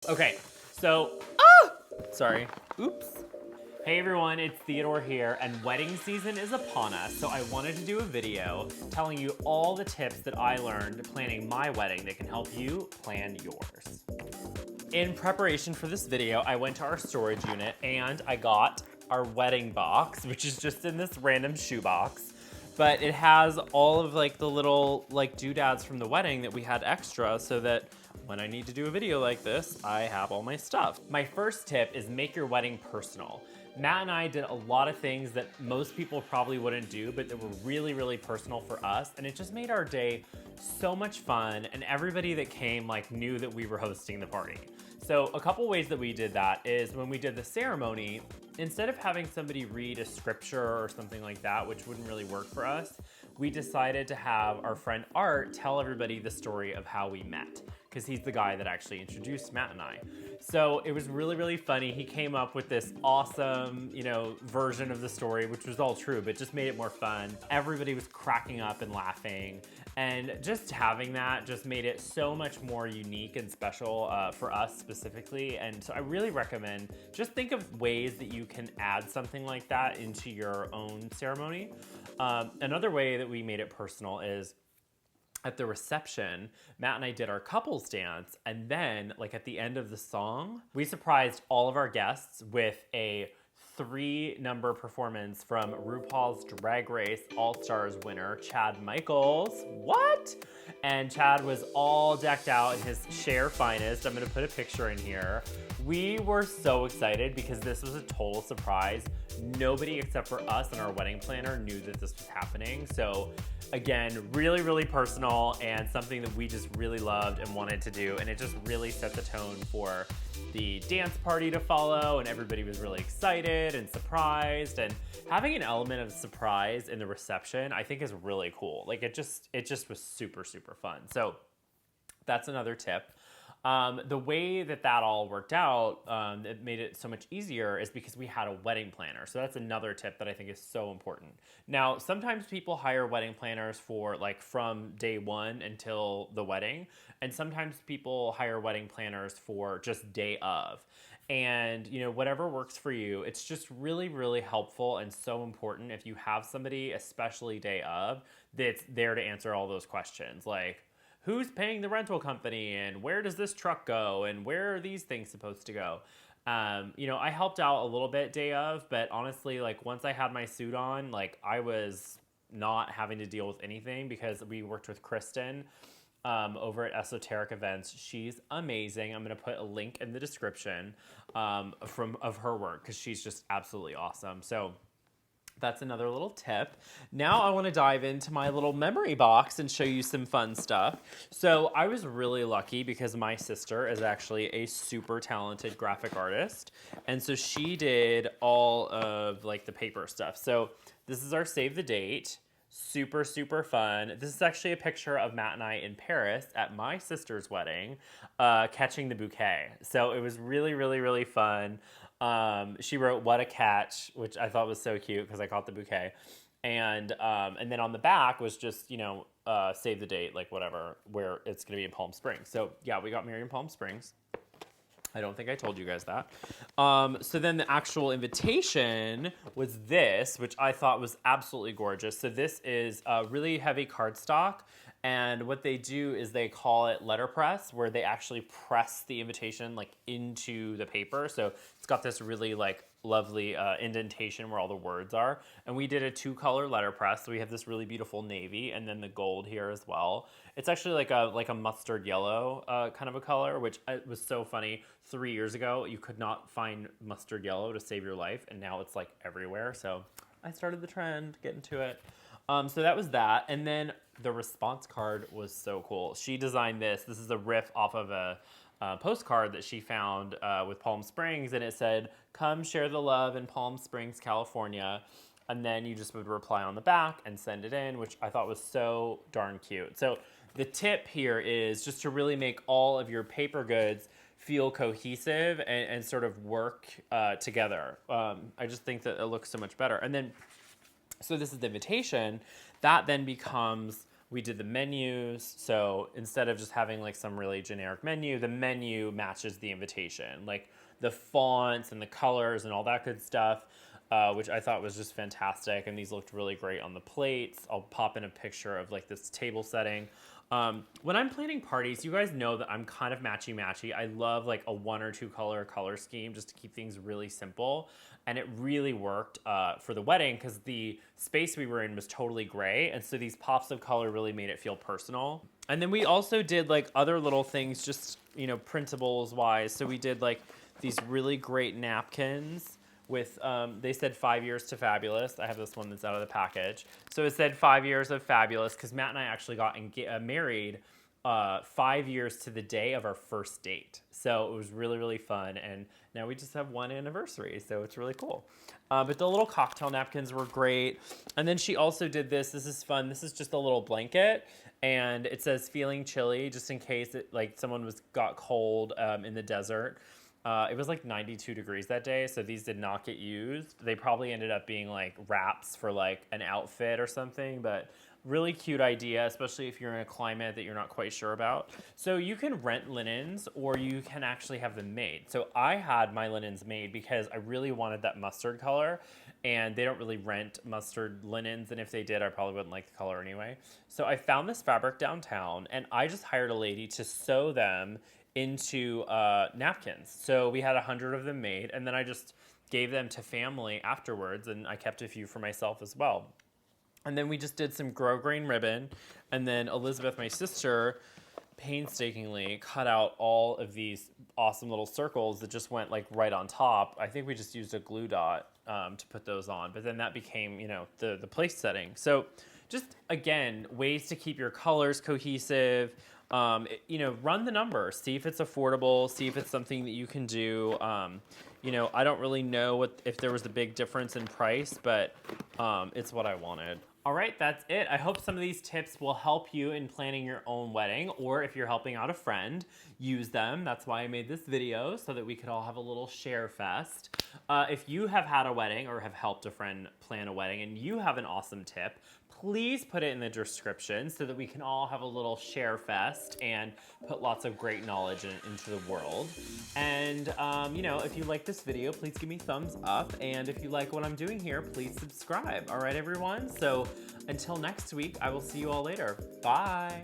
Okay, so, sorry, oops. Hey everyone, it's Theodore here, and wedding season is upon us, so I wanted to do a video telling you all the tips that I learned planning my wedding that can help you plan yours. In preparation for this video, I went to our storage unit and I got our wedding box, which is just in this random shoebox. But it has all of like the little like doodads from the wedding that we had extra so that when I need to do a video like this, I have all my stuff. My first tip is make your wedding personal. Matt and I did a lot of things that most people probably wouldn't do, but that were really, really personal for us. And it just made our day so much fun. And everybody that came like knew that we were hosting the party. So a couple ways that we did that is when we did the ceremony, instead of having somebody read a scripture or something like that, which wouldn't really work for us, we decided to have our friend Art tell everybody the story of how we met, because he's the guy that actually introduced Matt and I. So it was really, really funny. He came up with this awesome, version of the story, which was all true, but just made it more fun. Everybody was cracking up and laughing. And just having that just made it so much more unique and special for us specifically. And so I really recommend just think of ways that you can add something like that into your own ceremony. Another way that we made it personal is at the reception, Matt and I did our couples dance, and then like at the end of the song, we surprised all of our guests with a 3-number performance from RuPaul's Drag Race All-Stars winner, Chad Michaels. What? And Chad was all decked out in his Cher finest. I'm gonna put a picture in here. We were so excited because this was a total surprise. Nobody except for us and our wedding planner knew that this was happening. So again, really, really personal and something that we just really loved and wanted to do. And it just really set the tone for the dance party to follow, and everybody was really excited and surprised. And having an element of surprise in the reception, I think is really cool. Like it just was super, super fun. So that's another tip. The way that all worked out, it made it so much easier is because we had a wedding planner. So that's another tip that I think is so important. Now, sometimes people hire wedding planners for like from day one until the wedding. And sometimes people hire wedding planners for just day of. And, whatever works for you, it's just really, really helpful and so important if you have somebody, especially day of, that's there to answer all those questions. Like, who's paying the rental company, and where does this truck go, and where are these things supposed to go? I helped out a little bit day of, but honestly, like once I had my suit on, like I was not having to deal with anything because we worked with Kristen over at Esoteric Events. She's amazing. I'm going to put a link in the description of her work because she's just absolutely awesome. So that's another little tip. Now I want to dive into my little memory box and show you some fun stuff. So I was really lucky because my sister is actually a super talented graphic artist. And so she did all of like the paper stuff. So this is our save the date. Super, super fun. This is actually a picture of Matt and I in Paris at my sister's wedding, catching the bouquet. So it was really, really, really fun. She wrote "What a catch," which I thought was so cute because I caught the bouquet, and then on the back was just save the date, like whatever, where it's gonna be in Palm Springs. So yeah, we got married in Palm Springs. I don't think I told you guys that. So then the actual invitation was this, which I thought was absolutely gorgeous. So this is a really heavy cardstock. And what they do is they call it letterpress, where they actually press the invitation like into the paper. So it's got this really like lovely indentation where all the words are. And we did a 2-color letterpress. So we have this really beautiful navy and then the gold here as well. It's actually like a mustard yellow kind of a color, which was so funny. 3 years ago, you could not find mustard yellow to save your life. And now it's like everywhere. So I started the trend, get into it. So that was that. And then the response card was so cool. She designed this. This is a riff off of a postcard that she found with Palm Springs. And it said, "Come share the love in Palm Springs, California." And then you just would reply on the back and send it in, which I thought was so darn cute. So the tip here is just to really make all of your paper goods feel cohesive and sort of work together. I just think that it looks so much better. And then, so this is the invitation. That then becomes We did the menus. So instead of just having like some really generic menu, the menu matches the invitation. Like the fonts and the colors and all that good stuff, which I thought was just fantastic. And these looked really great on the plates. I'll pop in a picture of like this table setting. When I'm planning parties, you guys know that I'm kind of matchy-matchy. I love like a 1 or 2 color scheme just to keep things really simple. And it really worked for the wedding because the space we were in was totally gray. And so these pops of color really made it feel personal. And then we also did like other little things, just, you know, printables wise. So we did like these really great napkins with, they said 5 years to fabulous. I have this one that's out of the package. So it said 5 years of fabulous because Matt and I actually got married 5 years to the day of our first date. So it was really, really fun. And now we just have 1 anniversary. So it's really cool. But the little cocktail napkins were great. And then she also did this. This is fun. This is just a little blanket. And it says feeling chilly just in case it, like someone got cold in the desert. It was like 92 degrees that day, so these did not get used. They probably ended up being like wraps for like an outfit or something, but really cute idea, especially if you're in a climate that you're not quite sure about. So you can rent linens or you can actually have them made. So I had my linens made because I really wanted that mustard color, and they don't really rent mustard linens, and if they did, I probably wouldn't like the color anyway. So I found this fabric downtown, and I just hired a lady to sew them into napkins. So we had 100 of them made, and then I just gave them to family afterwards, and I kept a few for myself as well. And then we just did some grosgrain ribbon, and then Elizabeth, my sister, painstakingly cut out all of these awesome little circles that just went like right on top. I think we just used a glue dot to put those on, but then that became, you know, the place setting. So just, again, ways to keep your colors cohesive. You know, run the numbers, see if it's affordable, see if it's something that you can do. You know, I don't really know if there was a big difference in price, but it's what I wanted. All right, that's it. I hope some of these tips will help you in planning your own wedding, or if you're helping out a friend, use them. That's why I made this video, so that we could all have a little share fest. If you have had a wedding or have helped a friend plan a wedding and you have an awesome tip, please put it in the description so that we can all have a little share fest and put lots of great knowledge into the world. And, you know, if you like this video, please give me thumbs up. And if you like what I'm doing here, please subscribe. All right, everyone? So until next week, I will see you all later. Bye.